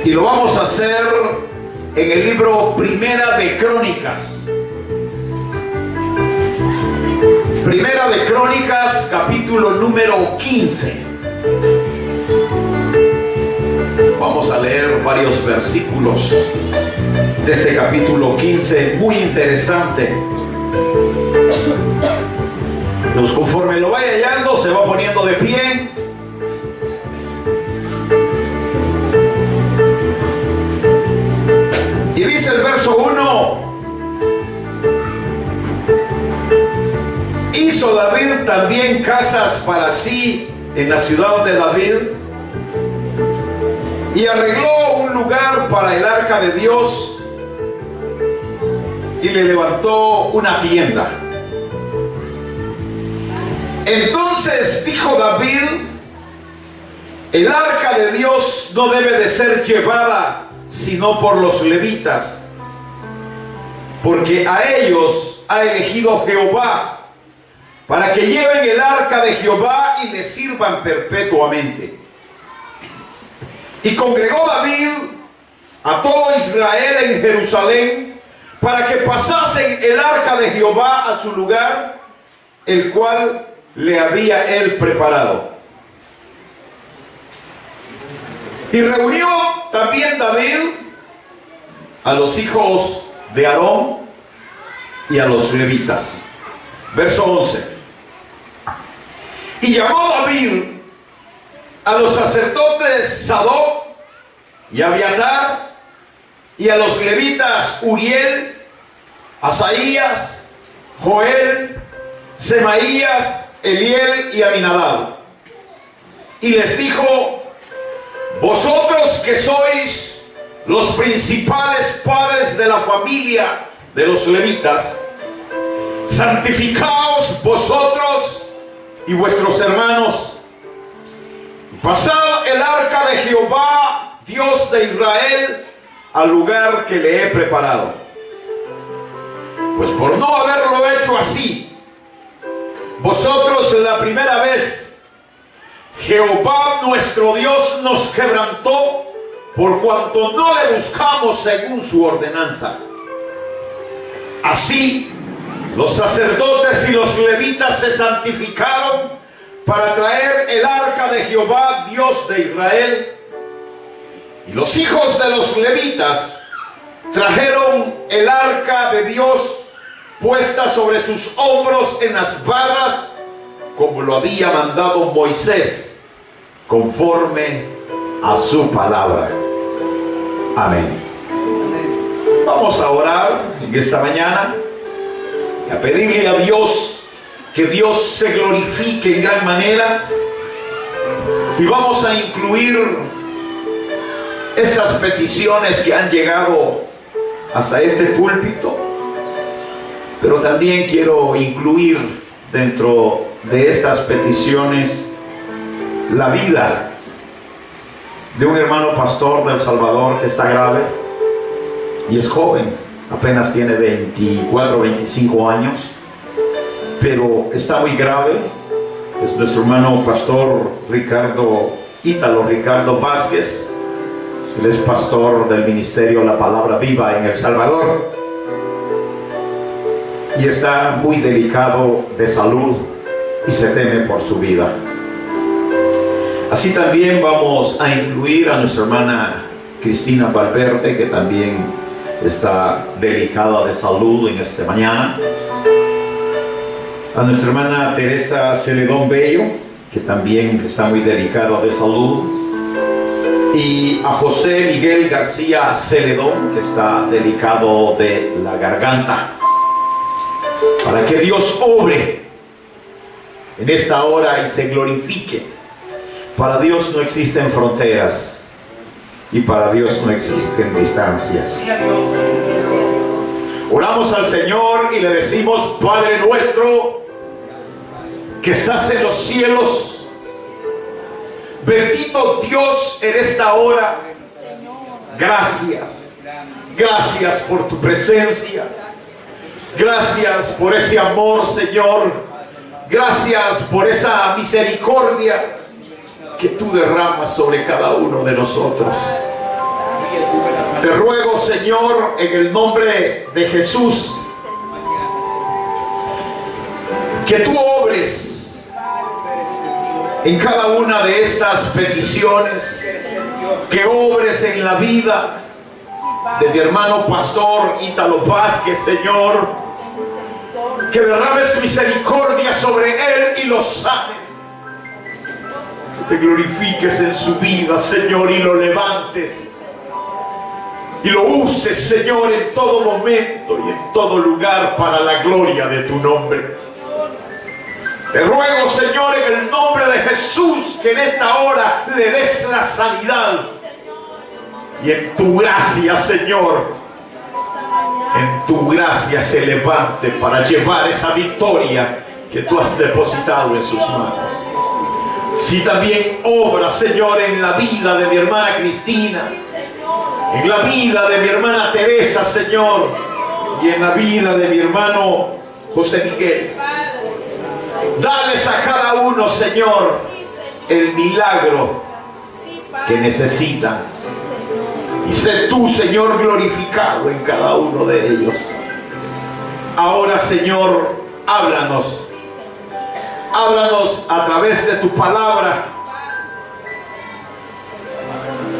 Y lo vamos a hacer en el libro Primera de Crónicas. Primera de Crónicas, capítulo número 15. Vamos a leer varios versículos de este capítulo 15, muy interesante. Pues conforme lo vaya hallando, se va poniendo de pie. Y dice el verso 1: hizo David también casas para sí en la ciudad de David, y arregló un lugar para el arca de Dios, y le levantó una tienda. Entonces dijo David: el arca de Dios no debe de ser llevada sino por los levitas, porque a ellos ha elegido Jehová para que lleven el arca de Jehová y le sirvan perpetuamente. Y congregó David a todo Israel en Jerusalén para que pasasen el arca de Jehová a su lugar, el cual le había él preparado. Y reunió también David a los hijos de Aarón y a los levitas. Verso 11. Y llamó David a los sacerdotes Sadoc y Abiatar, y a los levitas Uriel, Asaías, Joel, Semaías, Eliel y Aminadab. Y les dijo: vosotros que sois los principales padres de la familia de los levitas, santificaos vosotros y vuestros hermanos, y pasad el arca de Jehová, Dios de Israel, al lugar que le he preparado. Pues por no haberlo hecho así, vosotros la primera vez, Jehová nuestro Dios nos quebrantó, por cuanto no le buscamos según su ordenanza. Así, los sacerdotes y los levitas se santificaron para traer el arca de Jehová, Dios de Israel. Y los hijos de los levitas trajeron el arca de Dios puesta sobre sus hombros en las barras, como lo había mandado Moisés, conforme a su palabra. Amén. Vamos a orar en esta mañana y a pedirle a Dios que Dios se glorifique en gran manera, y vamos a incluir estas peticiones que han llegado hasta este púlpito, pero también quiero incluir dentro de estas peticiones la vida de un hermano pastor del Salvador que está grave y es joven, apenas tiene 24, 25 años, pero está muy grave. Es nuestro hermano pastor Ítalo Ricardo Vázquez. Él es pastor del ministerio La Palabra Viva en El Salvador y está muy delicado de salud y se teme por su vida. Así también vamos a incluir a nuestra hermana Cristina Valverde, que también está delicada de salud en esta mañana. A nuestra hermana Teresa Celedón Bello, que también está muy delicada de salud. Y a José Miguel García Celedón, que está delicado de la garganta. Para que Dios obre en esta hora y se glorifique. Para Dios no existen fronteras y para Dios no existen distancias. Oramos al Señor y le decimos: Padre nuestro que estás en los cielos, bendito Dios en esta hora, gracias. Gracias por tu presencia. Gracias por ese amor, Señor. Gracias por esa misericordia que tú derramas sobre cada uno de nosotros. Te ruego, Señor, en el nombre de Jesús, que tú obres en cada una de estas peticiones, que obres en la vida de mi hermano pastor Ítalo Vázquez, Señor, que derrames misericordia sobre él y lo sanes, que te glorifiques en su vida, Señor, y lo levantes y lo uses, Señor, en todo momento y en todo lugar para la gloria de tu nombre. Te ruego, Señor, en el nombre de Jesús, que en esta hora le des la sanidad. Y en tu gracia, Señor, en tu gracia se levante para llevar esa victoria que tú has depositado en sus manos. Si también obra, Señor, en la vida de mi hermana Cristina, en la vida de mi hermana Teresa, Señor, y en la vida de mi hermano José Miguel. Dales a cada uno, Señor, el milagro que necesitan. Y sé tú, Señor, glorificado en cada uno de ellos. Ahora, Señor, háblanos. Háblanos a través de tu palabra.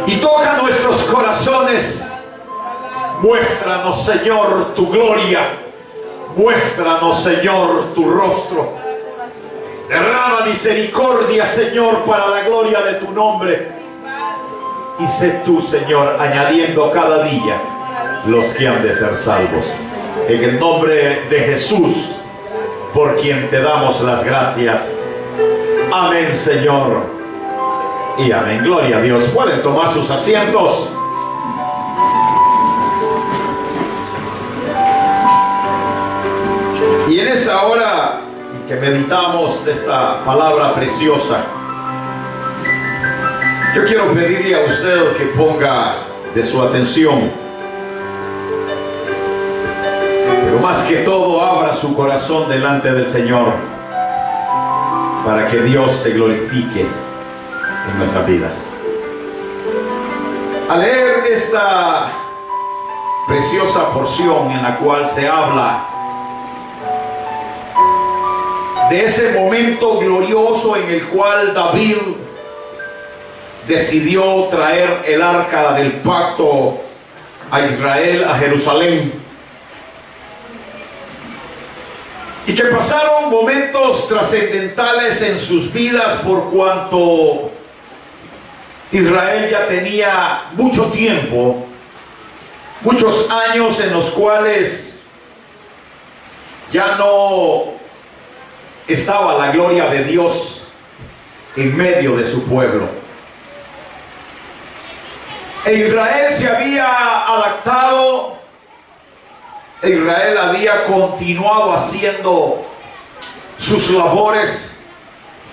Y toca nuestros corazones. Muéstranos, Señor, tu gloria. Muéstranos, Señor, tu rostro. Derrama misericordia, Señor, para la gloria de tu nombre. Y sé tú, Señor, añadiendo cada día los que han de ser salvos. En el nombre de Jesús, por quien te damos las gracias. Amén, Señor. Y amén. Gloria a Dios. Pueden tomar sus asientos. Y en esta hora que meditamos de esta palabra preciosa, yo quiero pedirle a usted que ponga de su atención, pero más que todo abra su corazón delante del Señor para que Dios se glorifique en nuestras vidas. Al leer esta preciosa porción en la cual se habla de ese momento glorioso en el cual David decidió traer el arca del pacto a Israel, a Jerusalén, y que pasaron momentos trascendentales en sus vidas por cuanto Israel ya tenía mucho tiempo, muchos años en los cuales ya no estaba la gloria de Dios en medio de su pueblo. E Israel se había adaptado, Israel había continuado haciendo sus labores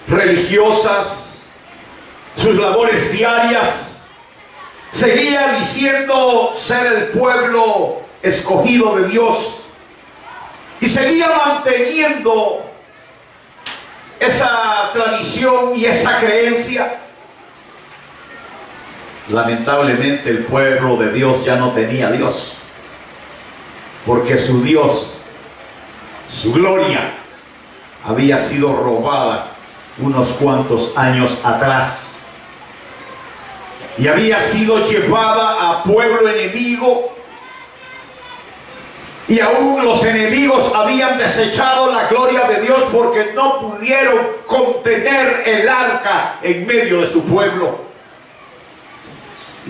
religiosas, sus labores diarias, seguía diciendo ser el pueblo escogido de Dios y seguía manteniendo esa tradición y esa creencia. Lamentablemente el pueblo de Dios ya no tenía Dios, porque su Dios, su gloria, había sido robada unos cuantos años atrás y había sido llevada a pueblo enemigo, y aún los enemigos habían desechado la gloria de Dios porque no pudieron contener el arca en medio de su pueblo.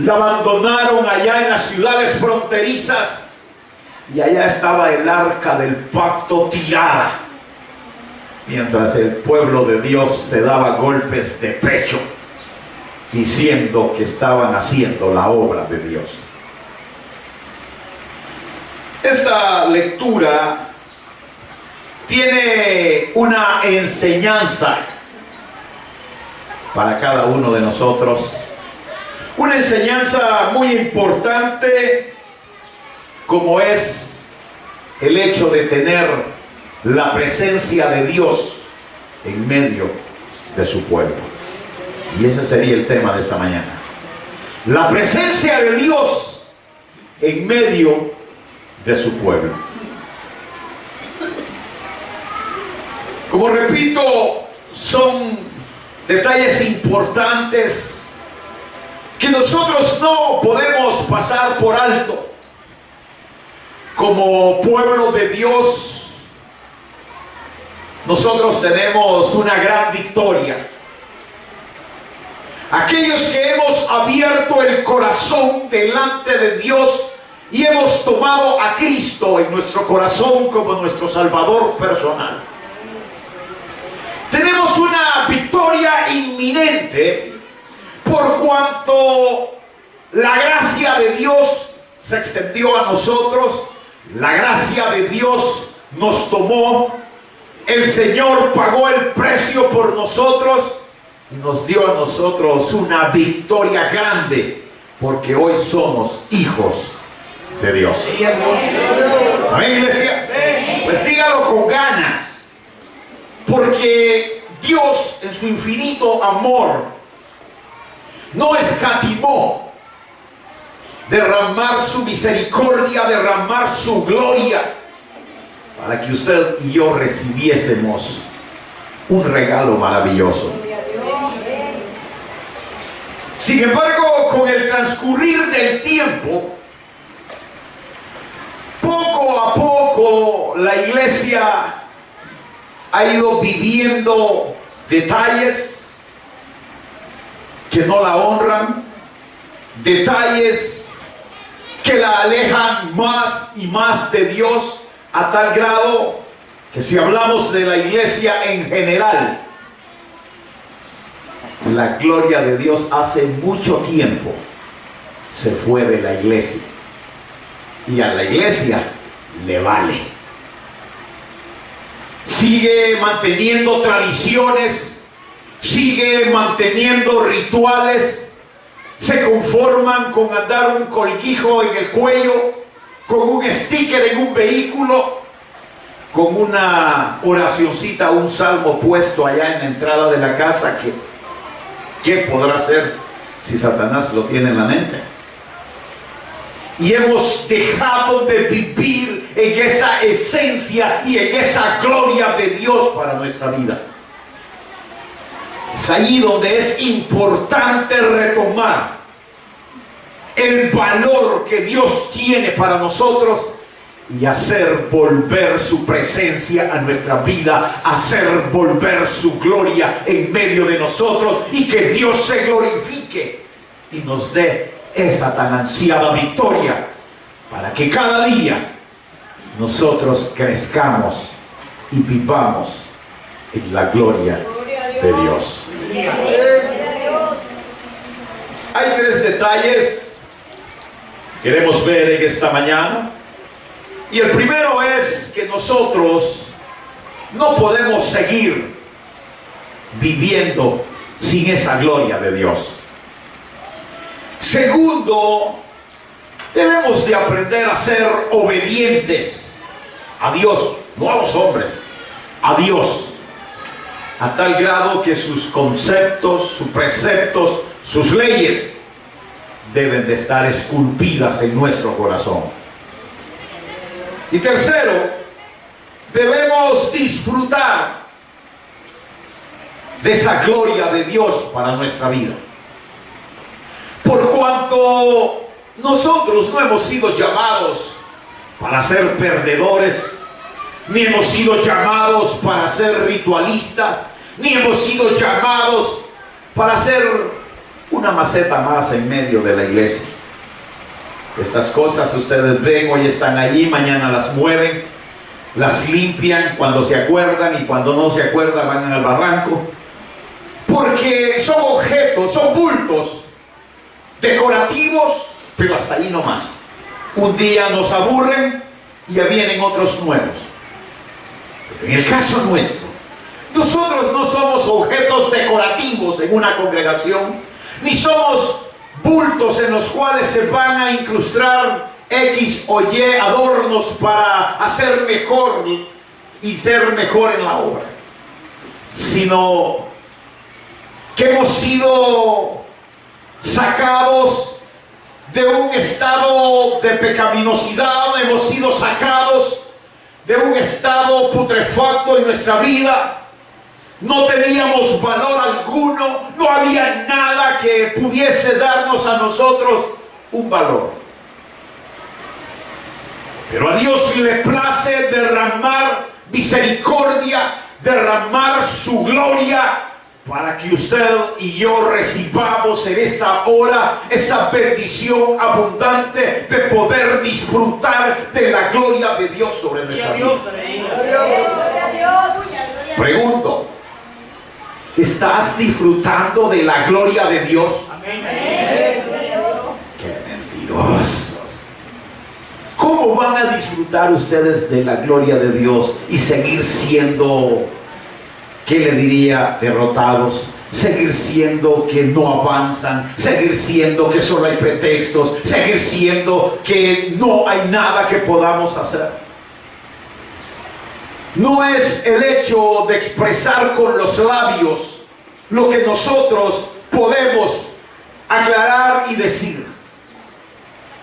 La abandonaron allá en las ciudades fronterizas y allá estaba el arca del pacto tirada, mientras el pueblo de Dios se daba golpes de pecho diciendo que estaban haciendo la obra de Dios. Esta lectura tiene una enseñanza para cada uno de nosotros, una enseñanza muy importante, como es el hecho de tener la presencia de Dios en medio de su pueblo. Y ese sería el tema de esta mañana: la presencia de Dios en medio de su pueblo. Como repito, son detalles importantes que nosotros no podemos pasar por alto. Como pueblo de Dios, nosotros tenemos una gran victoria. Aquellos que hemos abierto el corazón delante de Dios y hemos tomado a Cristo en nuestro corazón como nuestro Salvador personal, tenemos una victoria inminente por cuanto la gracia de Dios se extendió a nosotros, la gracia de Dios nos tomó, el Señor pagó el precio por nosotros y nos dio a nosotros una victoria grande, porque hoy somos hijos de Dios. Amén, iglesia. Pues dígalo con ganas, porque Dios en su infinito amor no escatimó derramar su misericordia, derramar su gloria, para que usted y yo recibiésemos un regalo maravilloso. Sin embargo, con el transcurrir del tiempo, poco a poco la iglesia ha ido viviendo detalles que no la honran, detalles que la alejan más y más de Dios, a tal grado que si hablamos de la iglesia en general, la gloria de Dios hace mucho tiempo se fue de la iglesia, y a la iglesia le vale. Sigue manteniendo tradiciones, sigue manteniendo rituales, se conforman con andar un colguijo en el cuello, con un sticker en un vehículo, con una oracioncita, un salmo puesto allá en la entrada de la casa, que ¿qué podrá hacer si Satanás lo tiene en la mente? Y hemos dejado de vivir en esa esencia y en esa gloria de Dios para nuestra vida. Es ahí donde es importante retomar el valor que Dios tiene para nosotros y hacer volver su presencia a nuestra vida, hacer volver su gloria en medio de nosotros, y que Dios se glorifique y nos dé esa tan ansiada victoria, para que cada día nosotros crezcamos y vivamos en la gloria de Dios. Hay tres detalles que queremos ver en esta mañana, y el primero es que nosotros no podemos seguir viviendo sin esa gloria de Dios. Segundo, debemos de aprender a ser obedientes a Dios, no a los hombres, a Dios, a tal grado que sus conceptos, sus preceptos, sus leyes deben de estar esculpidas en nuestro corazón. Y tercero, debemos disfrutar de esa gloria de Dios para nuestra vida. Por cuanto nosotros no hemos sido llamados para ser perdedores, ni hemos sido llamados para ser ritualistas, ni hemos sido llamados para ser una maceta más en medio de la iglesia. Estas cosas ustedes ven, hoy están allí, mañana las mueven, las limpian cuando se acuerdan, y cuando no se acuerdan van al barranco, porque son objetos, son bultos decorativos, pero hasta ahí no más. Un día nos aburren y ya vienen otros nuevos. Pero en el caso nuestro, nosotros no somos objetos decorativos en una congregación, ni somos bultos en los cuales se van a incrustar X o Y adornos para hacer mejor y ser mejor en la obra, sino que hemos sido sacados de un estado de pecaminosidad, hemos sido sacados de un estado putrefacto en nuestra vida. No teníamos valor alguno, no había nada que pudiese darnos a nosotros un valor. Pero a Dios le place derramar misericordia, derramar su gloria, para que usted y yo recibamos en esta hora esa bendición abundante de poder disfrutar de la gloria de Dios sobre nuestra vida. Pregunto, ¿estás disfrutando de la gloria de Dios? Amén. ¡Qué mentirosos! ¿Cómo van a disfrutar ustedes de la gloria de Dios y seguir siendo, ¿qué le diría?, derrotados? Seguir siendo que no avanzan, seguir siendo que solo hay pretextos, seguir siendo que no hay nada que podamos hacer. No es el hecho de expresar con los labios lo que nosotros podemos aclarar y decir.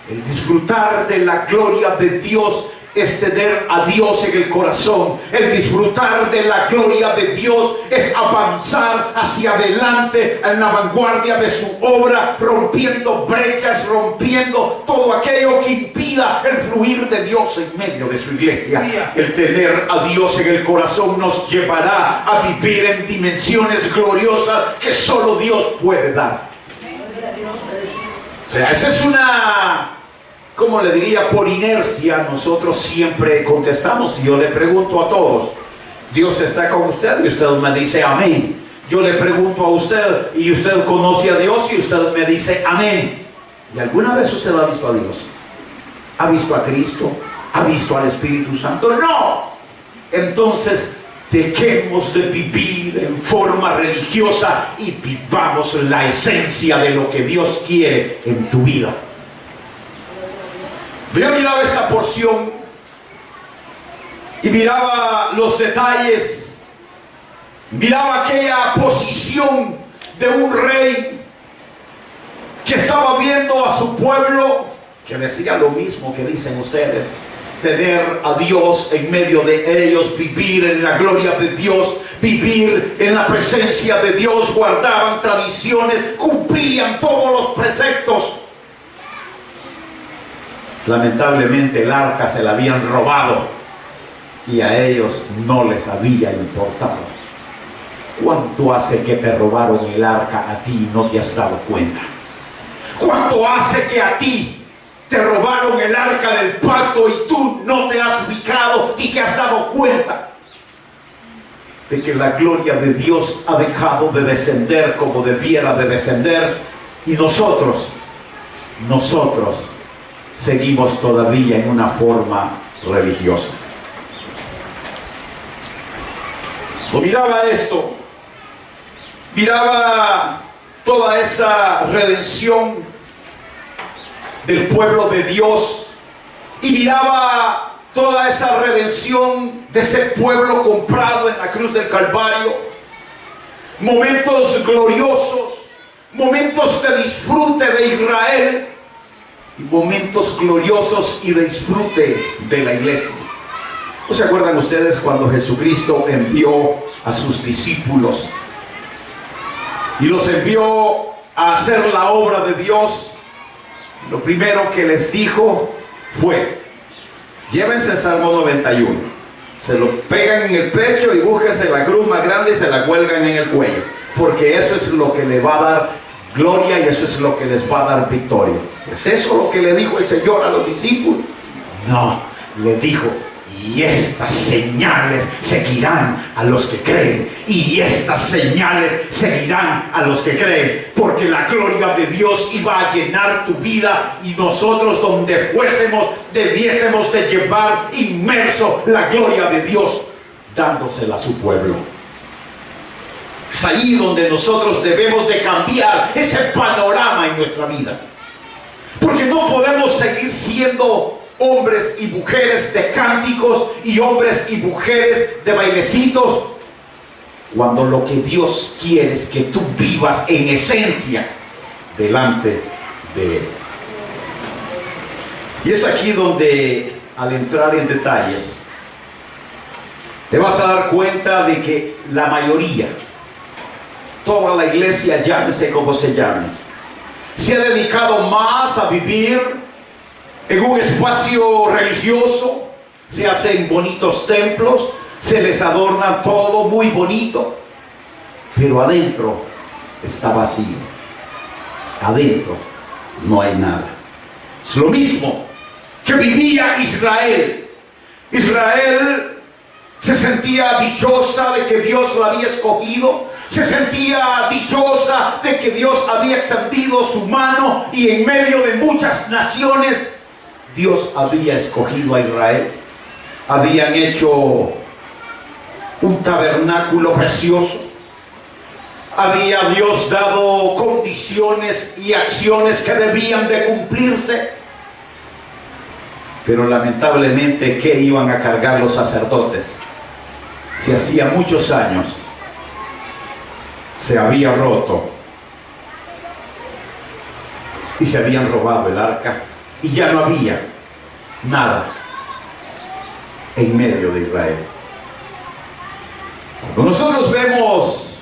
El disfrutar de la gloria de Dios es tener a Dios en el corazón. El disfrutar de la gloria de Dios es avanzar hacia adelante en la vanguardia de su obra, rompiendo brechas, rompiendo todo aquello que impida el fluir de Dios en medio de su iglesia. El tener a Dios en el corazón nos llevará a vivir en dimensiones gloriosas que solo Dios puede dar. O sea, esa es una, ¿cómo le diría?, por inercia nosotros siempre contestamos. Y yo le pregunto a todos, ¿Dios está con usted? Y usted me dice amén. Yo le pregunto a usted, y usted conoce a Dios, y usted me dice amén. ¿Y alguna vez usted ha visto a Dios? ¿Ha visto a Cristo? ¿Ha visto al Espíritu Santo? No. Entonces dejemos de vivir en forma religiosa y vivamos la esencia de lo que Dios quiere en tu vida. Yo miraba esta porción y miraba los detalles, miraba aquella posición de un rey que estaba viendo a su pueblo, que decía lo mismo que dicen ustedes: tener a Dios en medio de ellos, vivir en la gloria de Dios, vivir en la presencia de Dios, guardaban tradiciones, cumplían todos los preceptos. Lamentablemente el arca se la habían robado y a ellos no les había importado. ¿Cuánto hace que te robaron el arca a ti y no te has dado cuenta? ¿Cuánto hace que a ti te robaron el arca del pacto y tú no te has ubicado y te has dado cuenta de que la gloria de Dios ha dejado de descender como debiera de descender, y nosotros seguimos todavía en una forma religiosa? Miraba esto, miraba toda esa redención del pueblo de Dios, y miraba toda esa redención de ese pueblo comprado en la cruz del Calvario. Momentos gloriosos, momentos de disfrute de Israel y momentos gloriosos y de disfrute de la iglesia. ¿No se acuerdan ustedes cuando Jesucristo envió a sus discípulos y los envió a hacer la obra de Dios? Lo primero que les dijo fue: llévense el Salmo 91, se lo pegan en el pecho y búsquense la cruz más grande y se la cuelgan en el cuello, porque eso es lo que le va a dar gloria y eso es lo que les va a dar victoria. ¿Es eso lo que le dijo el Señor a los discípulos? No, le dijo: y estas señales seguirán a los que creen, y estas señales seguirán a los que creen, porque la gloria de Dios iba a llenar tu vida, y nosotros donde fuésemos debiésemos de llevar inmerso la gloria de Dios, dándosela a su pueblo. Es ahí donde nosotros debemos de cambiar ese panorama en nuestra vida, porque no podemos seguir siendo hombres y mujeres de cánticos y hombres y mujeres de bailecitos, cuando lo que Dios quiere es que tú vivas en esencia delante de Él. Y es aquí donde, al entrar en detalles, te vas a dar cuenta de que la mayoría, toda la iglesia, llámese como se llame, se ha dedicado más a vivir en un espacio religioso. Se hacen bonitos templos, se les adorna todo muy bonito, pero adentro está vacío. Adentro no hay nada. Es lo mismo que vivía Israel. Israel se sentía dichosa de que Dios la había escogido. Se sentía dichosa de que Dios había extendido su mano y en medio de muchas naciones Dios había escogido a Israel. Habían hecho un tabernáculo precioso. Había Dios dado condiciones y acciones que debían de cumplirse. Pero lamentablemente, ¿qué iban a cargar los sacerdotes? Si hacía muchos años se había roto y se habían robado el arca y ya no había nada en medio de Israel. Cuando nosotros vemos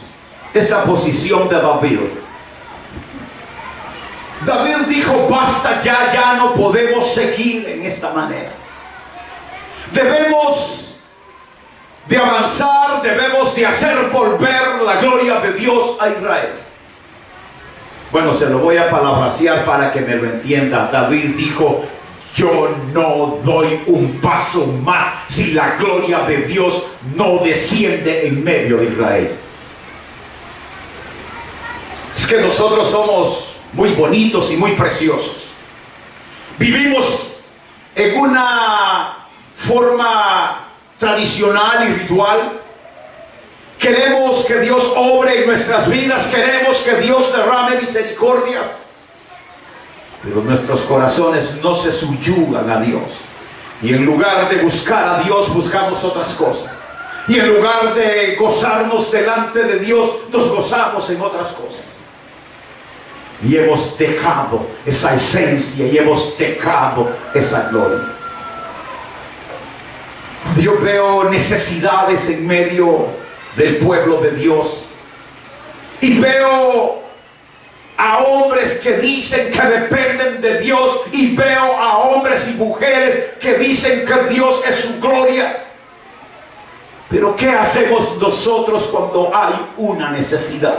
esa posición de David, David dijo: basta ya no podemos seguir en esta manera. Debemos de avanzar, debemos de hacer volver la gloria de Dios a Israel. Bueno, se lo voy a parafrasear para que me lo entienda. David dijo: yo no doy un paso más si la gloria de Dios no desciende en medio de Israel. Es que nosotros somos muy bonitos y muy preciosos. Vivimos en una forma tradicional y ritual. Queremos que Dios obre en nuestras vidas, queremos que Dios derrame misericordias, pero nuestros corazones no se subyugan a Dios, y en lugar de buscar a Dios buscamos otras cosas, y en lugar de gozarnos delante de Dios nos gozamos en otras cosas, y hemos dejado esa esencia y hemos dejado esa gloria. Yo veo necesidades en medio del pueblo de Dios y veo a hombres que dicen que dependen de Dios, y veo a hombres y mujeres que dicen que Dios es su gloria. Pero ¿qué hacemos nosotros cuando hay una necesidad?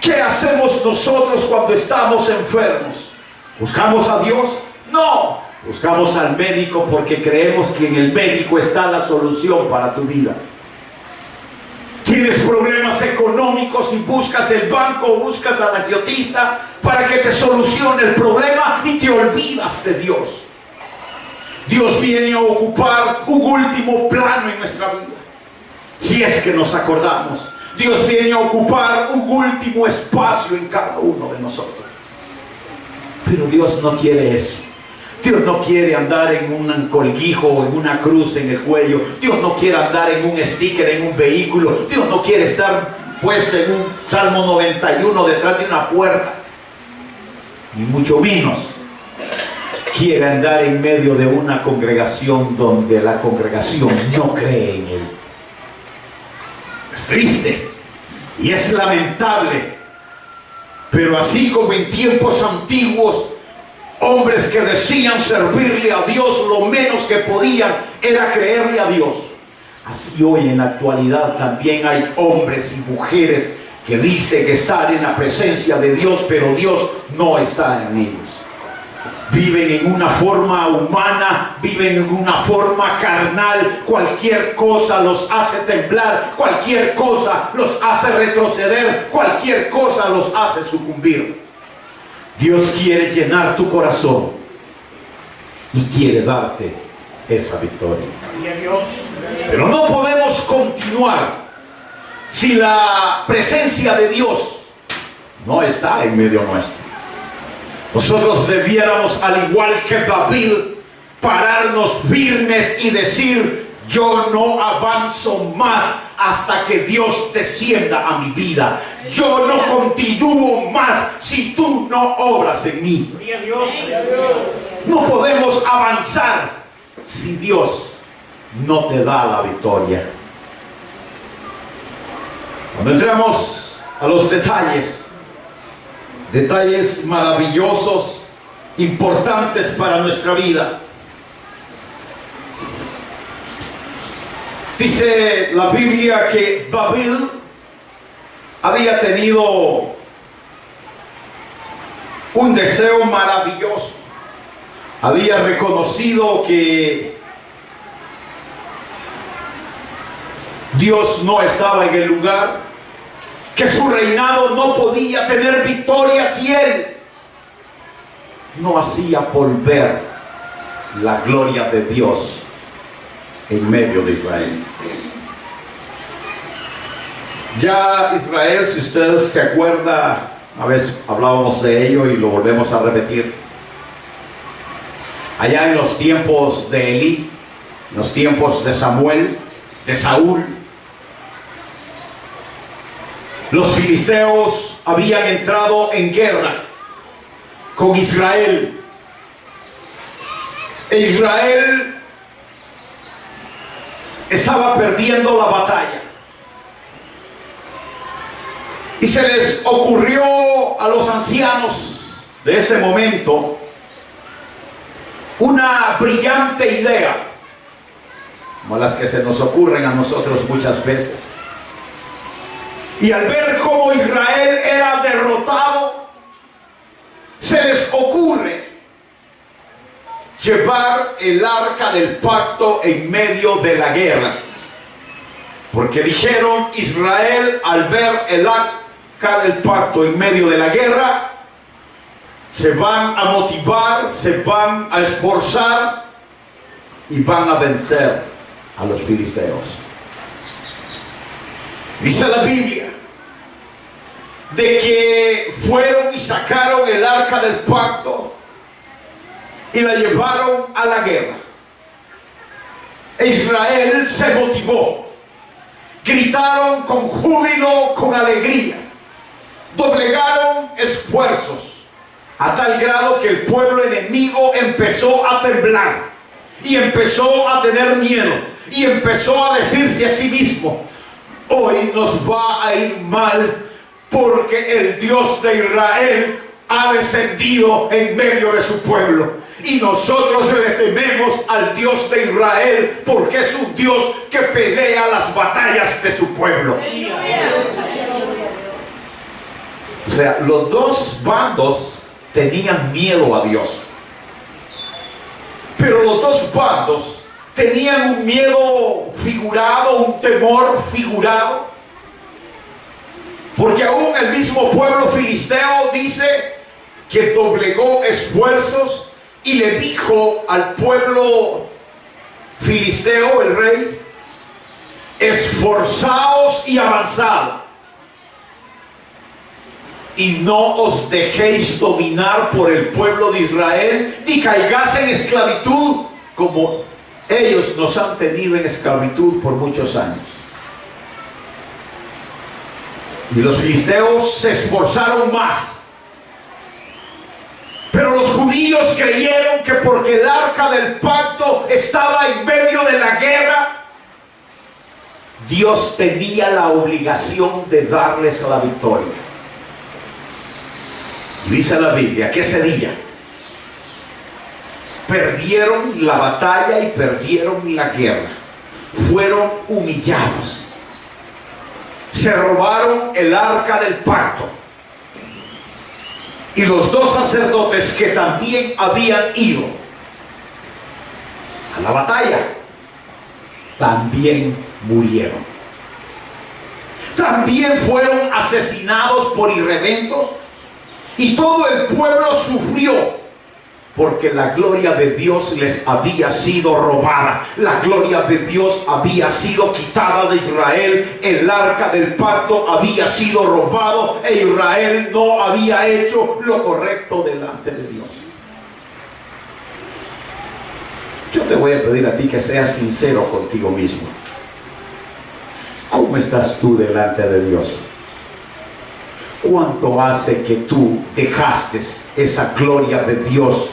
¿Qué hacemos nosotros cuando estamos enfermos? ¿Buscamos a Dios? No. Buscamos al médico porque creemos que en el médico está la solución para tu vida. Tienes problemas económicos y buscas el banco o buscas al agiotista para que te solucione el problema y te olvidas de Dios. Dios viene a ocupar un último plano en nuestra vida. Si es que nos acordamos, Dios viene a ocupar un último espacio en cada uno de nosotros. Pero Dios no quiere eso. Dios no quiere andar en un colguijo o en una cruz en el cuello. Dios no quiere andar en un sticker en un vehículo. Dios no quiere estar puesto en un Salmo 91 detrás de una puerta. Ni mucho menos quiere andar en medio de una congregación donde la congregación no cree en Él. Es triste y es lamentable. Pero así como en tiempos antiguos, hombres que decían servirle a Dios, lo menos que podían era creerle a Dios. Así hoy en la actualidad también hay hombres y mujeres que dicen estar en la presencia de Dios, pero Dios no está en ellos. Viven en una forma humana, viven en una forma carnal. Cualquier cosa los hace temblar, cualquier cosa los hace retroceder, cualquier cosa los hace sucumbir. Dios quiere llenar tu corazón y quiere darte esa victoria. Pero no podemos continuar si la presencia de Dios no está en medio nuestro. Nosotros debiéramos, al igual que David, pararnos firmes y decir: yo no avanzo más hasta que Dios descienda a mi vida. Yo no continúo más si tú no obras en mí. No podemos avanzar si Dios no te da la victoria. Cuando entramos a los detalles maravillosos, importantes para nuestra vida, dice la Biblia que David había tenido un deseo maravilloso. Había reconocido que Dios no estaba en el lugar, que su reinado no podía tener victoria si él no hacía volver la gloria de Dios en medio de Israel. Ya Israel, si usted se acuerda, a veces hablábamos de ello y lo volvemos a repetir. Allá en los tiempos de Elí, en los tiempos de Samuel, de Saúl, los filisteos habían entrado en guerra con Israel. E Israel estaba perdiendo la batalla. Y se les ocurrió a los ancianos de ese momento una brillante idea, como las que se nos ocurren a nosotros muchas veces. Y al ver cómo Israel era derrotado, se les ocurre llevar el arca del pacto en medio de la guerra. Porque dijeron, Israel, al ver el arca del pacto en medio de la guerra, se van a motivar, se van a esforzar y van a vencer a los filisteos. Dice la Biblia de que fueron y sacaron el arca del pacto y la llevaron a la guerra. E Israel se motivó, gritaron con júbilo, con alegría, doblegaron esfuerzos, a tal grado que el pueblo enemigo empezó a temblar y empezó a tener miedo y empezó a decirse a sí mismo, hoy nos va a ir mal porque el Dios de Israel ha descendido en medio de su pueblo. Y nosotros le tememos al Dios de Israel porque es un Dios que pelea las batallas de su pueblo. O sea, los dos bandos tenían miedo a Dios. Pero los dos bandos tenían un miedo figurado, un temor figurado. Porque aún el mismo pueblo filisteo dice que doblegó esfuerzos y le dijo al pueblo filisteo, el rey, esforzaos y avanzad, y no os dejéis dominar por el pueblo de Israel, ni caigáis en esclavitud como ellos nos han tenido en esclavitud por muchos años. Y los filisteos se esforzaron más. Pero los judíos creyeron que porque el arca del pacto estaba en medio de la guerra, Dios tenía la obligación de darles la victoria. Dice la Biblia que ese día perdieron la batalla y perdieron la guerra. Fueron humillados. Se robaron el arca del pacto. Y los dos sacerdotes que también habían ido a la batalla, también murieron. También fueron asesinados por irredentos. Y todo el pueblo sufrió porque la gloria de Dios les había sido robada. La gloria de Dios había sido quitada de Israel. El arca del pacto había sido robado e Israel no había hecho lo correcto delante de Dios. Yo te voy a pedir a ti que seas sincero contigo mismo. ¿Cómo estás tú delante de Dios? ¿Cuánto hace que tú dejaste esa gloria de Dios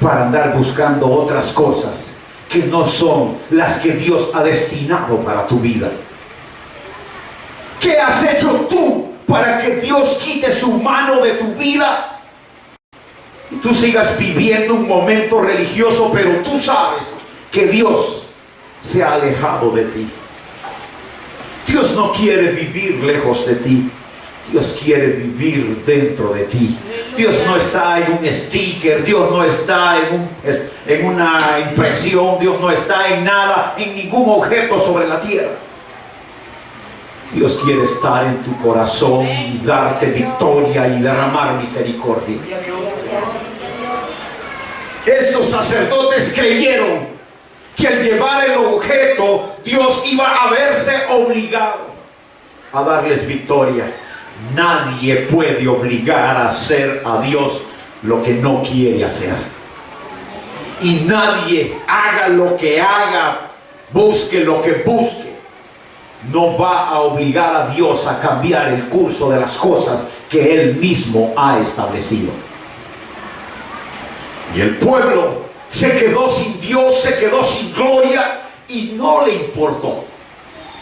para andar buscando otras cosas que no son las que Dios ha destinado para tu vida. ¿Qué has hecho tú para que Dios quite su mano de tu vida y tú sigas viviendo un momento religioso, pero tú sabes que Dios se ha alejado de ti? Dios no quiere vivir lejos de ti. Dios quiere vivir dentro de ti. Dios no está en un sticker, Dios no está en una impresión, Dios no está en nada, en ningún objeto sobre la tierra. Dios quiere estar en tu corazón y darte victoria y derramar misericordia. Estos sacerdotes creyeron que al llevar el objeto, Dios iba a verse obligado a darles victoria. Nadie puede obligar a hacer a Dios lo que no quiere hacer. Y nadie, haga lo que haga, busque lo que busque, no va a obligar a Dios a cambiar el curso de las cosas que Él mismo ha establecido. Y el pueblo se quedó sin Dios, se quedó sin gloria y no le importó.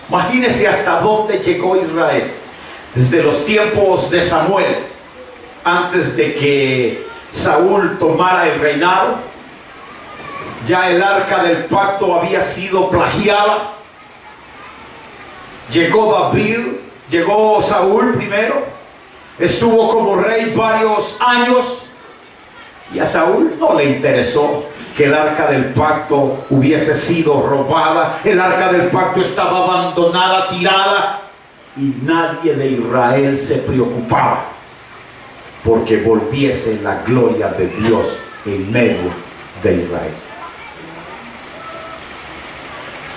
Imagínense hasta dónde llegó Israel. Desde los tiempos de Samuel, antes de que Saúl tomara el reinado, ya el arca del pacto había sido plagiada. Llegó Saúl primero, estuvo como rey varios años, y a Saúl no le interesó que el arca del pacto hubiese sido robada. El arca del pacto estaba abandonada, tirada, y nadie de Israel se preocupaba porque volviese la gloria de Dios en medio de Israel.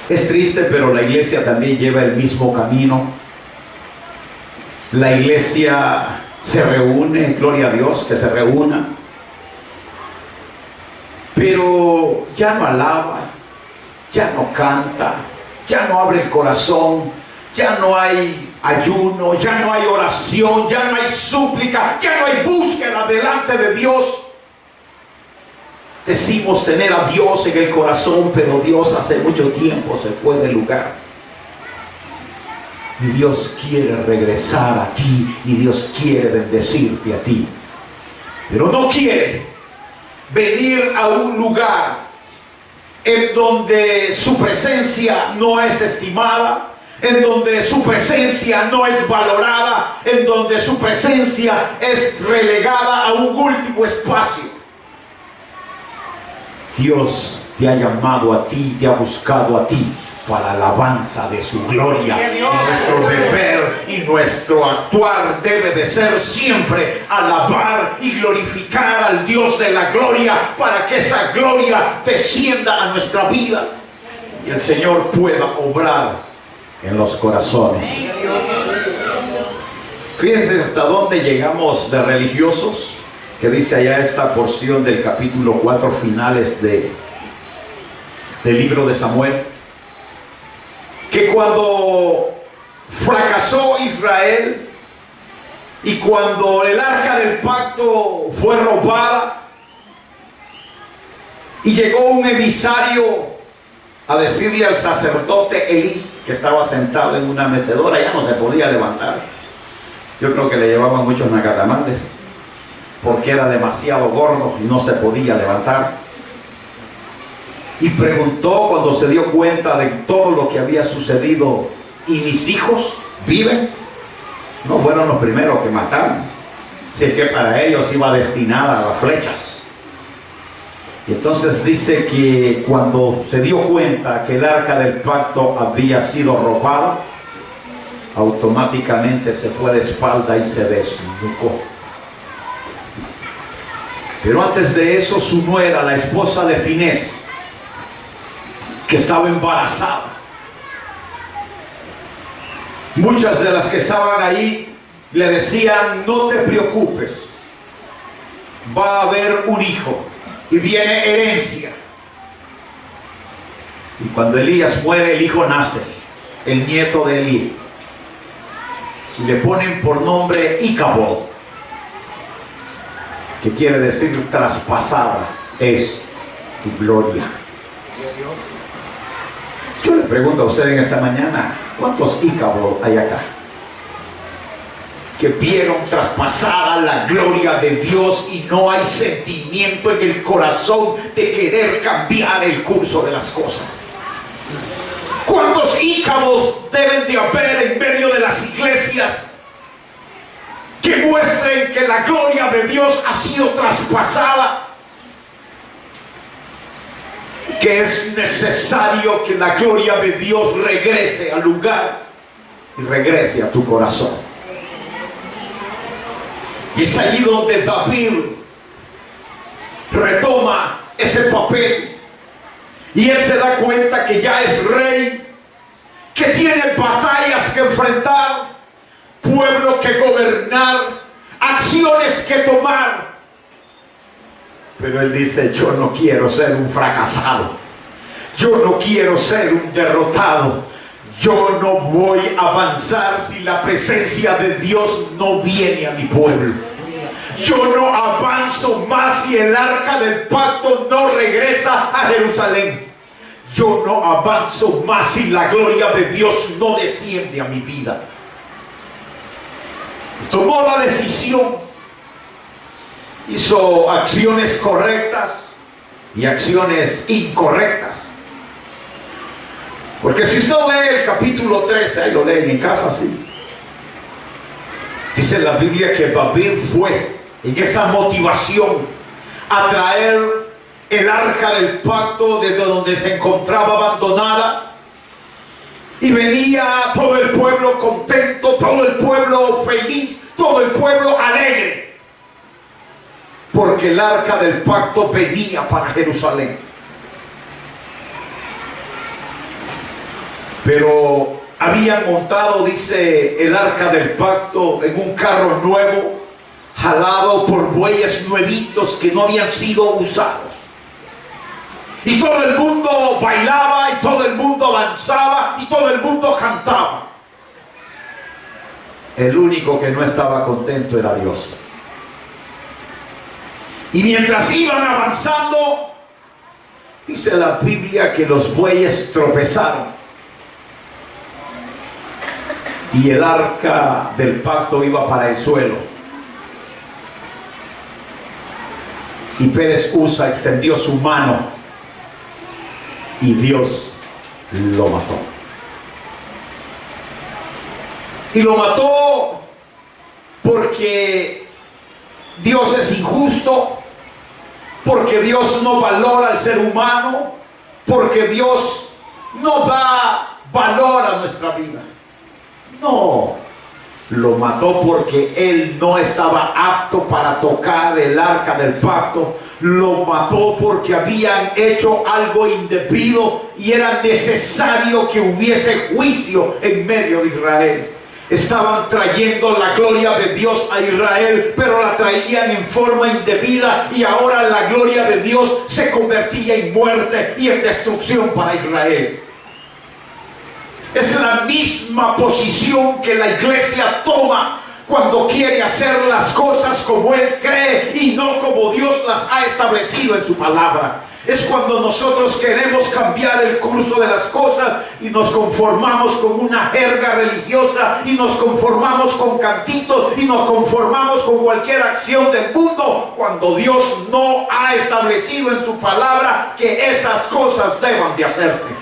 Es triste, pero la iglesia también lleva el mismo camino. La iglesia se reúne, gloria a Dios que se reúna, pero ya no alaba, ya no canta, ya no abre el corazón, ya no hay ayuno, ya no hay oración, ya no hay súplica, ya no hay búsqueda delante de Dios. Decimos tener a Dios en el corazón, pero Dios hace mucho tiempo se fue del lugar. Y Dios quiere regresar a ti, y Dios quiere bendecirte a ti, pero no quiere venir a un lugar en donde su presencia no es estimada, en donde su presencia no es valorada, en donde su presencia es relegada a un último espacio. Dios te ha llamado a ti, te ha buscado a ti para alabanza de su gloria. Nuestro deber y nuestro actuar debe de ser siempre alabar y glorificar al Dios de la gloria, para que esa gloria descienda a nuestra vida y el Señor pueda obrar en los corazones. Fíjense hasta dónde llegamos de religiosos, que dice allá esta porción del capítulo 4, finales del libro de Samuel, que cuando fracasó Israel y cuando el arca del pacto fue robada y llegó un emisario a decirle al sacerdote Elí, que estaba sentado en una mecedora, ya no se podía levantar. Yo creo que le llevaban muchos nacatamales porque era demasiado gordo y no se podía levantar. Y preguntó, cuando se dio cuenta de todo lo que había sucedido: ¿y mis hijos viven? No fueron los primeros que mataron, si es que para ellos iba destinada a las flechas. Y entonces dice que cuando se dio cuenta que el arca del pacto había sido robada, automáticamente se fue de espalda y se desnucó. Pero antes de eso, su nuera, la esposa de Finés, que estaba embarazada, muchas de las que estaban ahí le decían: no te preocupes, va a haber un hijo y viene herencia. Y cuando Elías muere, el hijo nace, el nieto de Elí, y le ponen por nombre Icabod, que quiere decir traspasada, es tu gloria. Yo le pregunto a usted en esta mañana, ¿cuántos Ícaros hay acá? Que vieron traspasada la gloria de Dios y no hay sentimiento en el corazón de querer cambiar el curso de las cosas. ¿Cuántos Ícaros deben de haber en medio de las iglesias que muestren que la gloria de Dios ha sido traspasada? Que es necesario que la gloria de Dios regrese al lugar y regrese a tu corazón. Y es allí donde David retoma ese papel y él se da cuenta que ya es rey, que tiene batallas que enfrentar, pueblo que gobernar, acciones que tomar. Pero él dice, yo no quiero ser un fracasado, yo no quiero ser un derrotado, yo no voy a avanzar si la presencia de Dios no viene a mi pueblo. Yo no avanzo más si el arca del pacto no regresa a Jerusalén. Yo no avanzo más si la gloria de Dios no desciende a mi vida. Tomó la decisión, hizo acciones correctas y acciones incorrectas. Porque si usted lee el capítulo 13, ahí lo leen en casa, sí. Dice la Biblia que David fue en esa motivación a traer el arca del pacto desde donde se encontraba abandonada. Y venía todo el pueblo contento, todo el pueblo feliz, todo el pueblo alegre. Porque el arca del pacto venía para Jerusalén. Pero habían montado, dice, el arca del pacto en un carro nuevo, jalado por bueyes nuevitos que no habían sido usados. Y todo el mundo bailaba, y todo el mundo avanzaba, y todo el mundo cantaba. El único que no estaba contento era Dios. Y mientras iban avanzando, dice la Biblia que los bueyes tropezaron. Y el arca del pacto iba para el suelo. Y Pérez Usa extendió su mano y Dios lo mató. Y lo mató porque Dios es injusto, porque Dios no valora al ser humano, porque Dios no da valor a nuestra vida. No, lo mató porque él no estaba apto para tocar el arca del pacto. Lo mató porque habían hecho algo indebido y era necesario que hubiese juicio en medio de Israel. Estaban trayendo la gloria de Dios a Israel, pero la traían en forma indebida y ahora la gloria de Dios se convertía en muerte y en destrucción para Israel. Es la misma posición que la iglesia toma cuando quiere hacer las cosas como él cree y no como Dios las ha establecido en su palabra. Es cuando nosotros queremos cambiar el curso de las cosas y nos conformamos con una jerga religiosa y nos conformamos con cantitos y nos conformamos con cualquier acción del mundo, cuando Dios no ha establecido en su palabra que esas cosas deban de hacerse.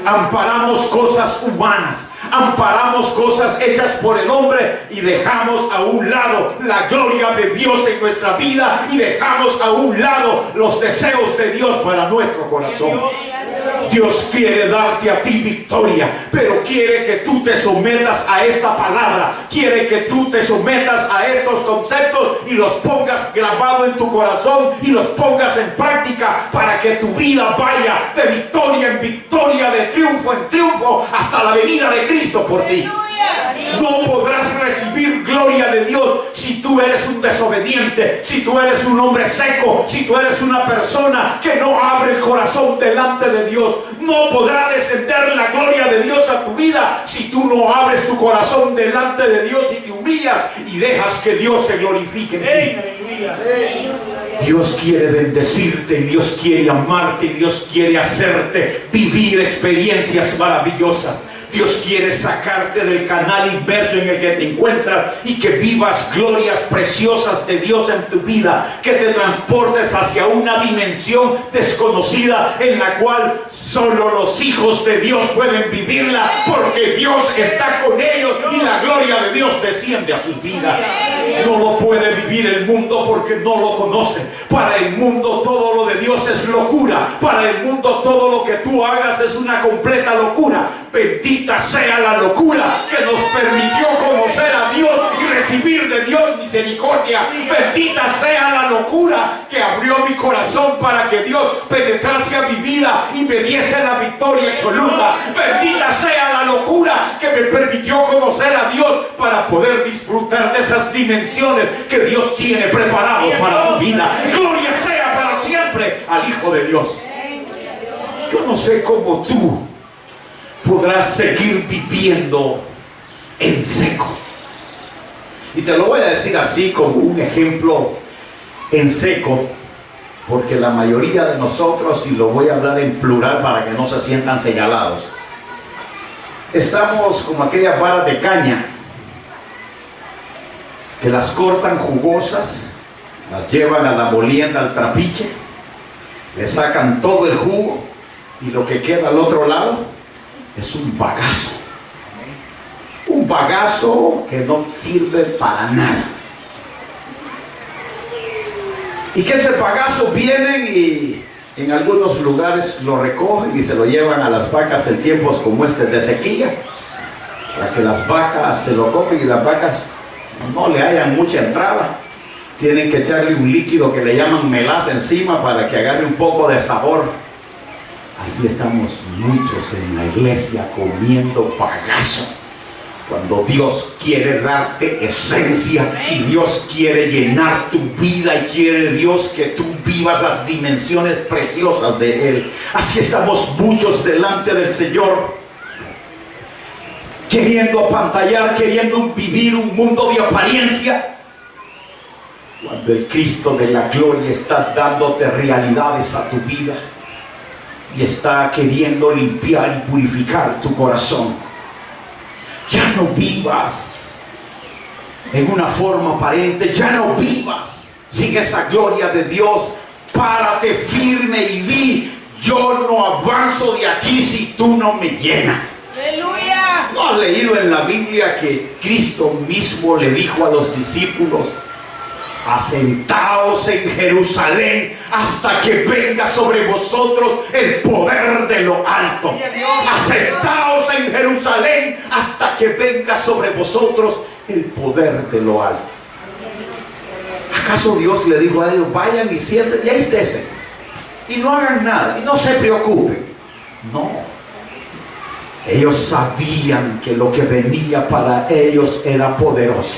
Amparamos cosas humanas, amparamos cosas hechas por el hombre y dejamos a un lado la gloria de Dios en nuestra vida y dejamos a un lado los deseos de Dios para nuestro corazón. Dios quiere darte a ti victoria, pero quiere que tú te sometas a esta palabra, quiere que tú te sometas a estos conceptos y los pongas grabados en tu corazón y los pongas en práctica para que tu vida vaya de victoria en victoria, de triunfo en triunfo, hasta la venida de Cristo por ti. No podrás recibir gloria de Dios si tú eres un desobediente, si tú eres un hombre seco, si tú eres una persona que no abre el corazón delante de Dios. No podrá descender la gloria de Dios a tu vida si tú no abres tu corazón delante de Dios y te humillas y dejas que Dios se glorifique en ti. Dios quiere bendecirte, y Dios quiere amarte, y Dios quiere hacerte vivir experiencias maravillosas. Dios quiere sacarte del canal inverso en el que te encuentras y que vivas glorias preciosas de Dios en tu vida, que te transportes hacia una dimensión desconocida en la cual solo los hijos de Dios pueden vivirla, porque Dios está con ellos y la gloria de Dios desciende a sus vidas. No lo puede vivir el mundo porque no lo conoce. Para el mundo todo lo de Dios es locura. Para el mundo todo lo que tú hagas es una completa locura. Bendita sea la locura que nos permitió conocer a Dios y recibir de Dios misericordia. Bendita sea la locura que abrió mi corazón para que Dios penetrase a mi vida y me diese la victoria absoluta. Bendita sea la locura que me permitió conocer a Dios para poder disfrutar de esas dimensiones que Dios tiene preparado para tu vida. Gloria sea para siempre al Hijo de Dios. Yo no sé cómo tú podrás seguir viviendo en seco. Y te lo voy a decir así como un ejemplo en seco, porque la mayoría de nosotros, y lo voy a hablar en plural para que no se sientan señalados, estamos como aquellas varas de caña que las cortan jugosas, las llevan a la molienda, al trapiche, le sacan todo el jugo y lo que queda al otro lado es un bagazo. Un bagazo que no sirve para nada. Y que ese bagazo vienen y en algunos lugares lo recogen y se lo llevan a las vacas en tiempos como este de sequía, para que las vacas se lo comen y las vacas no le hayan mucha entrada. Tienen que echarle un líquido que le llaman melaza encima para que agarre un poco de sabor. Así estamos muchos en la iglesia comiendo bagazo, cuando Dios quiere darte esencia y Dios quiere llenar tu vida y quiere Dios que tú vivas las dimensiones preciosas de Él. Así estamos muchos delante del Señor, queriendo apantallar, queriendo vivir un mundo de apariencia, cuando el Cristo de la gloria está dándote realidades a tu vida y está queriendo limpiar y purificar tu corazón. Ya no vivas en una forma aparente, ya no vivas sin esa gloria de Dios. Párate firme y di: yo no avanzo de aquí si tú no me llenas. ¡Aleluya! ¿No has leído en la Biblia que Cristo mismo le dijo a los discípulos: asentaos en Jerusalén hasta que venga sobre vosotros el poder de lo alto? Asentaos en Jerusalén hasta que venga sobre vosotros el poder de lo alto. ¿Acaso Dios le dijo a ellos: vayan y sienten y ahí estén y no hagan nada y no se preocupen? No. Ellos sabían que lo que venía para ellos era poderoso.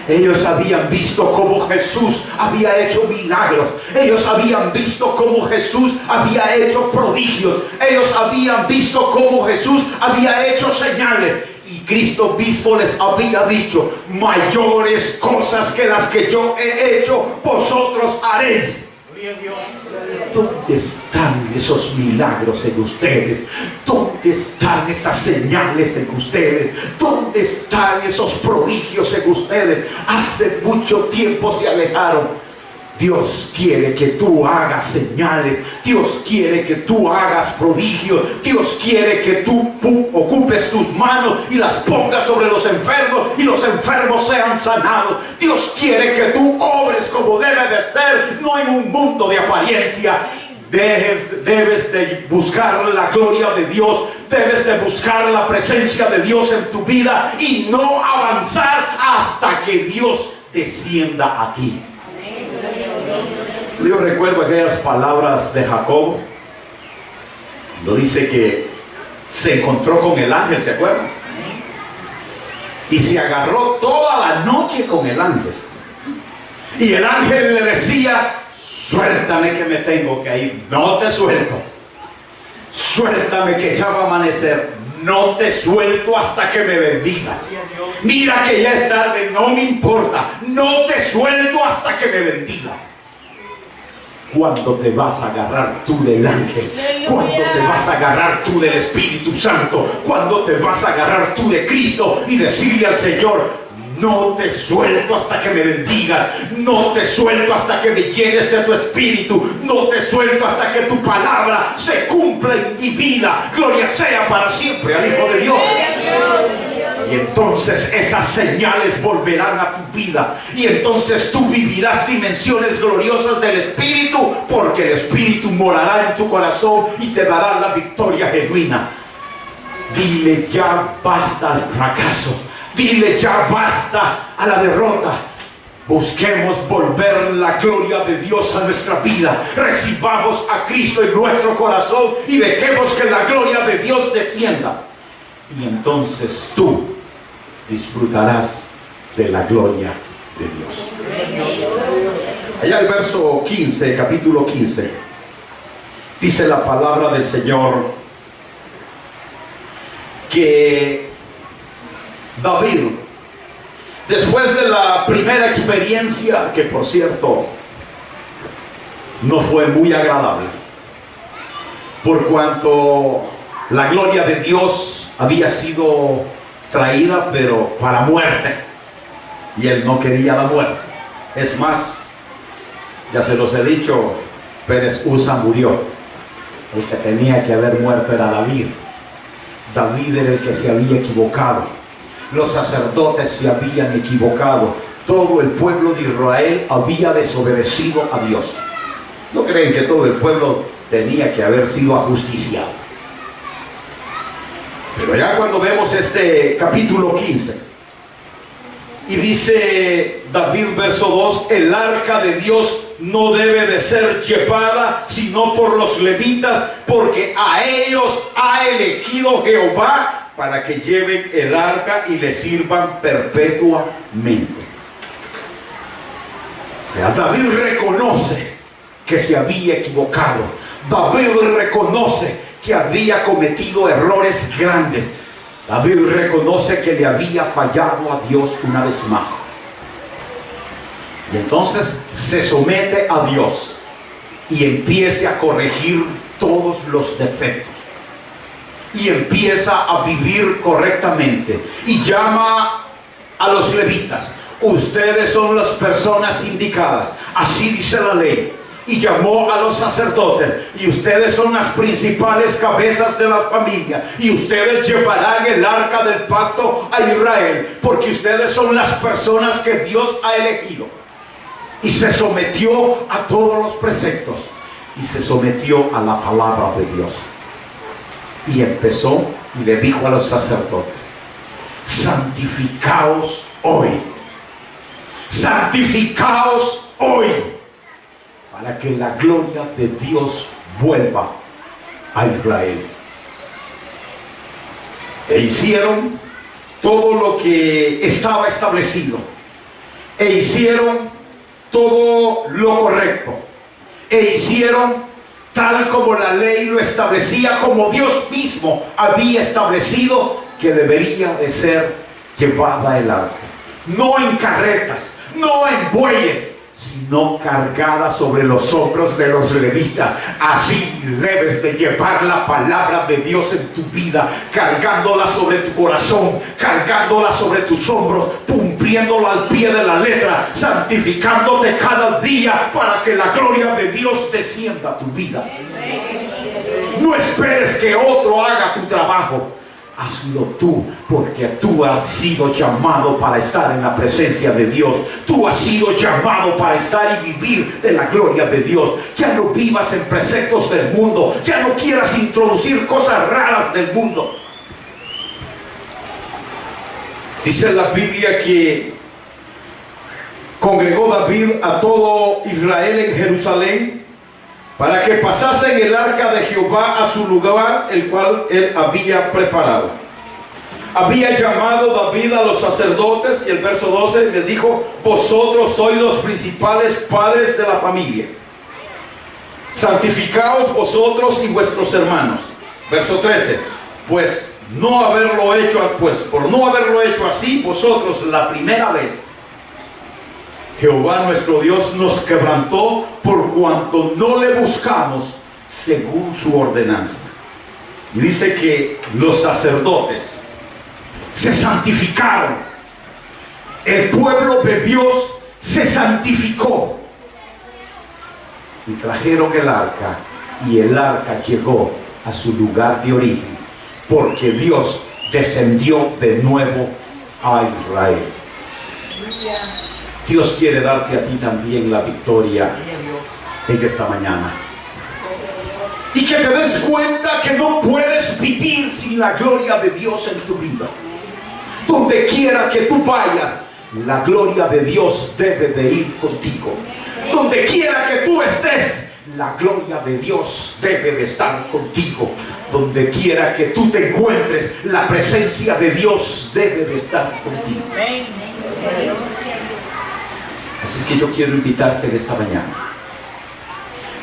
Ellos habían visto cómo Jesús había hecho milagros. Ellos habían visto cómo Jesús había hecho prodigios. Ellos habían visto cómo Jesús había hecho señales. Y Cristo mismo les había dicho: mayores cosas que las que yo he hecho, vosotros haréis. ¿Dónde están esos milagros en ustedes? ¿Dónde están esas señales en ustedes? ¿Dónde están esos prodigios en ustedes? Hace mucho tiempo se alejaron. Dios quiere que tú hagas señales. Dios quiere que tú hagas prodigios. Dios quiere que tú ocupes tus manos y las pongas sobre los enfermos y los enfermos sean sanados. Dios quiere que tú obres como debe de ser, no en un mundo de apariencia. Debes de buscar la gloria de Dios, debes de buscar la presencia de Dios en tu vida y no avanzar hasta que Dios descienda a ti. Yo recuerdo aquellas palabras de Jacob, cuando dice que se encontró con el ángel, ¿se acuerdan? Y se agarró toda la noche con el ángel. Y el ángel le decía: suéltame que me tengo que ir. No te suelto. Suéltame que ya va a amanecer. No te suelto hasta que me bendigas. Mira que ya es tarde, no me importa. No te suelto hasta que me bendigas. ¿Cuándo te vas a agarrar tú del ángel? ¿Cuándo te vas a agarrar tú del Espíritu Santo? ¿Cuándo te vas a agarrar tú de Cristo y decirle al Señor: no te suelto hasta que me bendigas, no te suelto hasta que me llenes de tu Espíritu, no te suelto hasta que tu palabra se cumpla en mi vida? Gloria sea para siempre al Hijo de Dios. Y entonces esas señales volverán a tu vida, y entonces tú vivirás dimensiones gloriosas del Espíritu, porque el Espíritu morará en tu corazón y te dará la victoria genuina. Dile ya basta al fracaso, dile ya basta a la derrota. Busquemos volver la gloria de Dios a nuestra vida. Recibamos a Cristo en nuestro corazón y dejemos que la gloria de Dios descienda. Y entonces tú disfrutarás de la gloria de Dios. Allá el verso 15, capítulo 15, dice la palabra del Señor que David, después de la primera experiencia, que por cierto no fue muy agradable, por cuanto la gloria de Dios había sido traída, pero para muerte, y él no quería la muerte. Es más, ya se los he dicho, Pérez Usa murió. El que tenía que haber muerto era David. David era el que se había equivocado. Los sacerdotes se habían equivocado. Todo el pueblo de Israel había desobedecido a Dios. ¿No creen que todo el pueblo tenía que haber sido ajusticiado? Pero ya cuando vemos este capítulo 15, y dice David, verso 2: el arca de Dios no debe de ser llevada sino por los levitas, porque a ellos ha elegido Jehová para que lleven el arca y le sirvan perpetuamente. O sea, David reconoce que se había equivocado. David reconoce que había cometido errores grandes. David reconoce que le había fallado a Dios una vez más. Y entonces se somete a Dios y empieza a corregir todos los defectos. Y empieza a vivir correctamente. Y llama a los levitas. Ustedes son las personas indicadas. Así dice la ley. Y llamó a los sacerdotes: y ustedes son las principales cabezas de la familia, y ustedes llevarán el arca del pacto a Israel, porque ustedes son las personas que Dios ha elegido. Y se sometió a todos los preceptos, y se sometió a la palabra de Dios. Y empezó y le dijo a los sacerdotes: santificaos hoy, santificaos hoy, para que la gloria de Dios vuelva a Israel. E hicieron todo lo que estaba establecido, e hicieron todo lo correcto, e hicieron tal como la ley lo establecía, como Dios mismo había establecido que debería de ser llevada el arca. No en carretas, no en bueyes, sino cargada sobre los hombros de los levitas. Así debes de llevar la palabra de Dios en tu vida, cargándola sobre tu corazón, cargándola sobre tus hombros, cumpliéndola al pie de la letra, santificándote cada día para que la gloria de Dios descienda a tu vida. No esperes que otro haga tu trabajo. Hazlo tú, porque tú has sido llamado para estar en la presencia de Dios. Tú has sido llamado para estar y vivir de la gloria de Dios. Ya no vivas en preceptos del mundo. Ya no quieras introducir cosas raras del mundo. Dice la Biblia que congregó David a todo Israel en Jerusalén para que pasasen el arca de Jehová a su lugar, el cual él había preparado. Había llamado David a los sacerdotes, y el verso 12 les dijo: vosotros sois los principales padres de la familia, santificaos vosotros y vuestros hermanos. Verso 13: por no haberlo hecho así vosotros la primera vez, Jehová nuestro Dios nos quebrantó por cuanto no le buscamos según su ordenanza. Y dice que los sacerdotes se santificaron. El pueblo de Dios se santificó. Y trajeron el arca, y el arca llegó a su lugar de origen, porque Dios descendió de nuevo a Israel. Dios quiere darte a ti también la victoria en esta mañana. Y que te des cuenta que no puedes vivir sin la gloria de Dios en tu vida. Donde quiera que tú vayas, la gloria de Dios debe de ir contigo. Donde quiera que tú estés, la gloria de Dios debe de estar contigo. Donde quiera que tú te encuentres, la presencia de Dios debe de estar contigo. Así es que yo quiero invitarte en esta mañana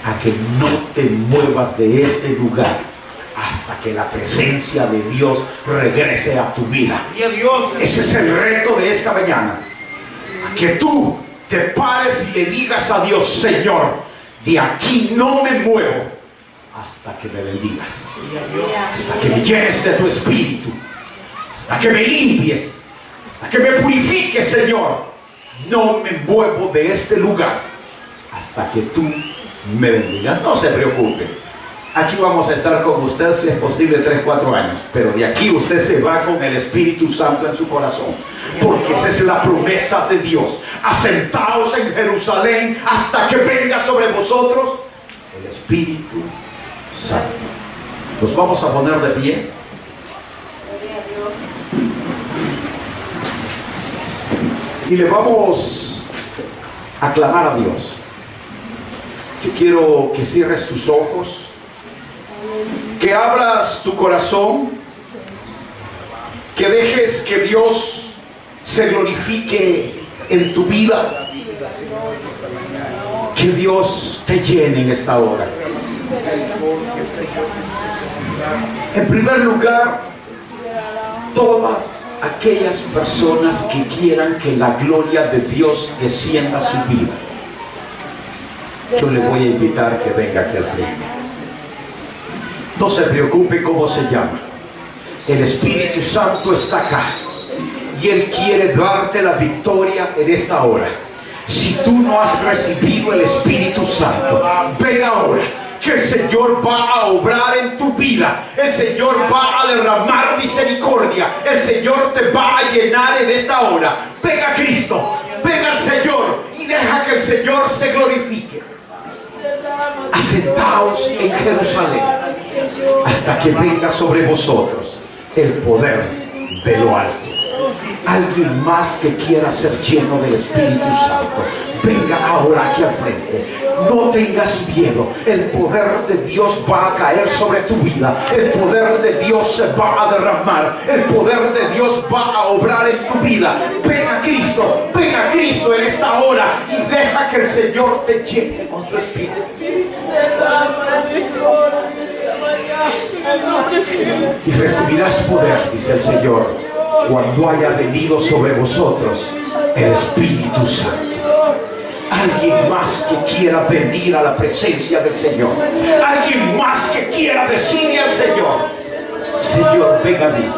a que no te muevas de este lugar hasta que la presencia de Dios regrese a tu vida. Ese es el reto de esta mañana. A que tú te pares y le digas a Dios: Señor, de aquí no me muevo hasta que me bendigas, hasta que me llenes de tu espíritu, hasta que me limpies, hasta que me purifiques, Señor. No me muevo de este lugar hasta que tú me bendigas. No se preocupe, aquí vamos a estar con usted, si es posible 3-4 años, pero de aquí usted se va con el Espíritu Santo en su corazón, porque esa es la promesa de Dios. Asentaos en Jerusalén hasta que venga sobre vosotros el Espíritu Santo. Nos vamos a poner de pie. Y le vamos a clamar a Dios. Yo quiero que cierres tus ojos, que abras tu corazón, que dejes que Dios se glorifique en tu vida, que Dios te llene en esta hora. En primer lugar, todas aquellas personas que quieran que la gloria de Dios descienda a su vida, yo le voy a invitar que venga aquí al frente. No se preocupe cómo se llama. El Espíritu Santo está acá y Él quiere darte la victoria en esta hora. Si tú no has recibido el Espíritu Santo, ven ahora, que el Señor va a obrar en tu vida. El Señor va a derramar misericordia. El Señor te va a llenar en esta hora. Ven a Cristo, ven al Señor y deja que el Señor se glorifique. Asentaos en Jerusalén hasta que venga sobre vosotros el poder de lo alto. Alguien más que quiera ser lleno del Espíritu Santo, venga ahora aquí al frente. No tengas miedo. El poder de Dios va a caer sobre tu vida. El poder de Dios se va a derramar. El poder de Dios va a obrar en tu vida. Ven a Cristo en esta hora y deja que el Señor te llene con su Espíritu. Y recibirás poder, dice el Señor, cuando haya venido sobre vosotros el Espíritu Santo. Alguien más que quiera venir a la presencia del Señor. Alguien más que quiera decirle al Señor: Señor, ven a mí.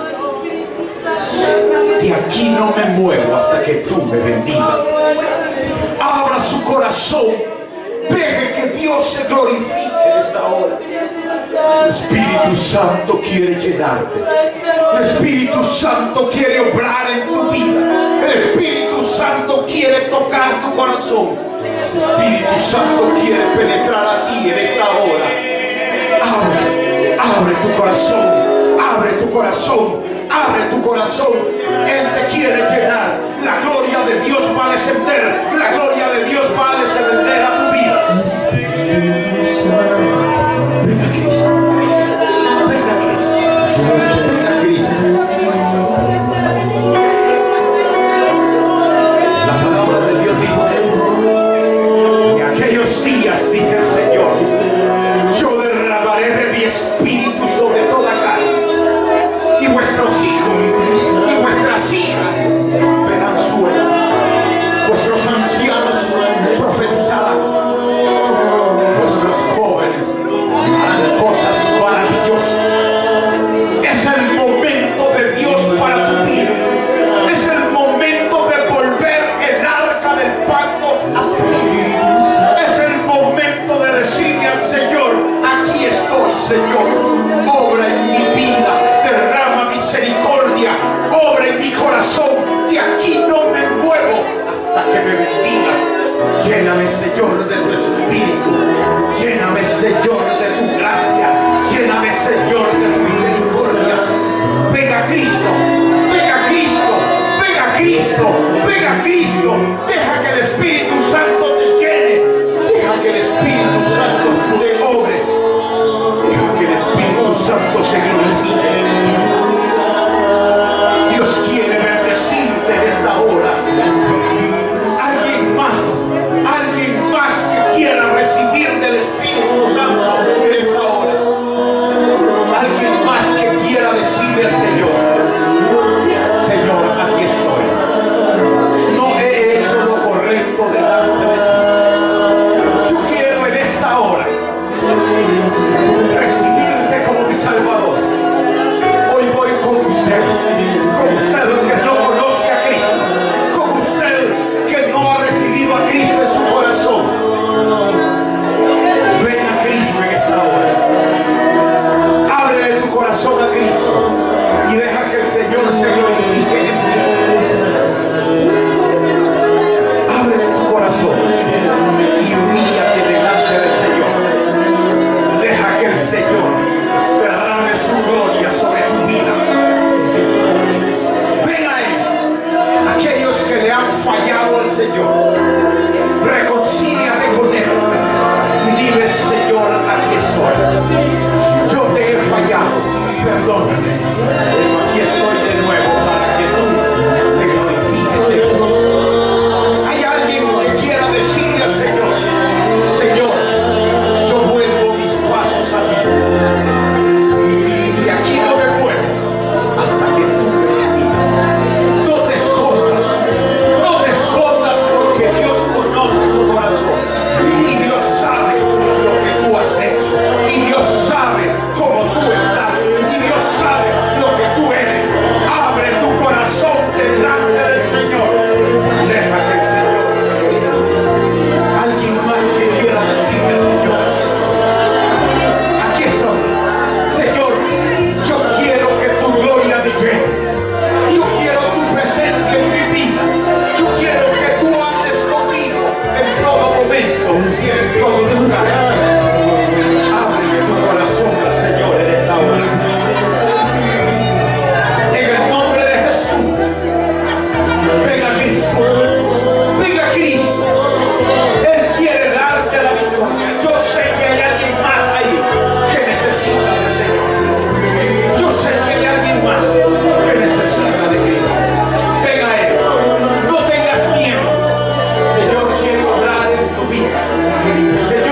De aquí no me muevo hasta que tú me bendigas. Abra su corazón. Deje que Dios se glorifique en esta hora. El Espíritu Santo quiere llenarte. El Espíritu Santo quiere obrar en tu vida. El Espíritu Santo quiere tocar tu corazón. El Espíritu Santo quiere penetrar a ti en esta hora. Abre tu corazón. Abre tu corazón. Abre tu corazón. Él te quiere llenar. La gloria de Dios va a descender. La gloria de Dios va a descender a tu vida. Venga Cristo. Venga Cristo. Venga Cristo. La palabra de Dios dice: en aquellos días, dice el Señor, yo derramaré de mi espíritu sobre toda carne, y vuestros hijos y vuestras hijas verán sueños, vuestros ancianos Lléname, Señor, de tu Espíritu. Lléname, Señor, de tu gracia. Lléname, Señor, de tu misericordia. Venga Cristo, venga Cristo, venga Cristo, venga Cristo. Deja que el Espíritu Santo te llene. Deja que el Espíritu Santo te obre. Deja que el Espíritu Santo se glorifique. Dios quiere bendecirte en esta hora. Alguien más que quiera recibir del Espíritu Santo en esta hora. Alguien más que quiera decirle al Señor: Señor, aquí estoy. No he hecho lo correcto delante de ti. Yo quiero en esta hora recibirte como mi Salvador. Hoy voy con usted que no conoce a Cristo, con usted que no ha recibido a Cristo en su corazón. Ven a Cristo en esta hora. Abre tu corazón a Cristo y deja que el Señor se glorifique en ti. Abre tu corazón y humíllate delante del Señor. Deja que el Señor derrame su gloria sobre tu vida. Ven a Él. Aquellos que le han fallado al Señor, reconcíliate con Él y dile: Señor, aquí estoy. Yo te he fallado, perdóname, pero aquí estoy de nuevo para que tú te glorifiques en mí. Hay alguien que quiera decirle al Señor: Señor, yo vuelvo mis pasos a ti, y aquí no me vuelvo hasta que tú me digas. No te escondas, no te escondas, porque Dios conoce tu corazón y Dios sabe lo que tú has hecho, y Dios sabe cómo tú estás, y Dios sabe lo que tú eres. Abre tu corazón delante del Señor. Deja que el Señor te diga. Alguien más que quiera decirle: Señor, aquí estoy. Señor, yo quiero que tu gloria me llene. Yo quiero tu presencia en mi vida. Yo quiero que tú andes conmigo en todo momento y en todo lugar. Abre tu corazón al Señor en esta hora. En el nombre de Jesús. Venga Cristo. Venga Cristo. Él quiere darte la victoria. Yo sé que hay alguien más ahí que necesita del Señor. Yo sé que hay alguien más que necesita de Cristo. Venga a Él. No tengas miedo. Señor quiere obrar en tu vida. Señor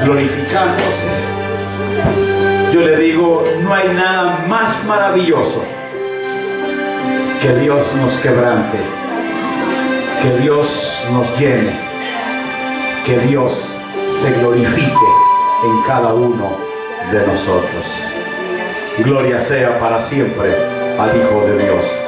glorificándose. Yo le digo, no hay nada más maravilloso que Dios nos quebrante, que Dios nos llene, que Dios se glorifique en cada uno de nosotros. Gloria sea para siempre al Hijo de Dios.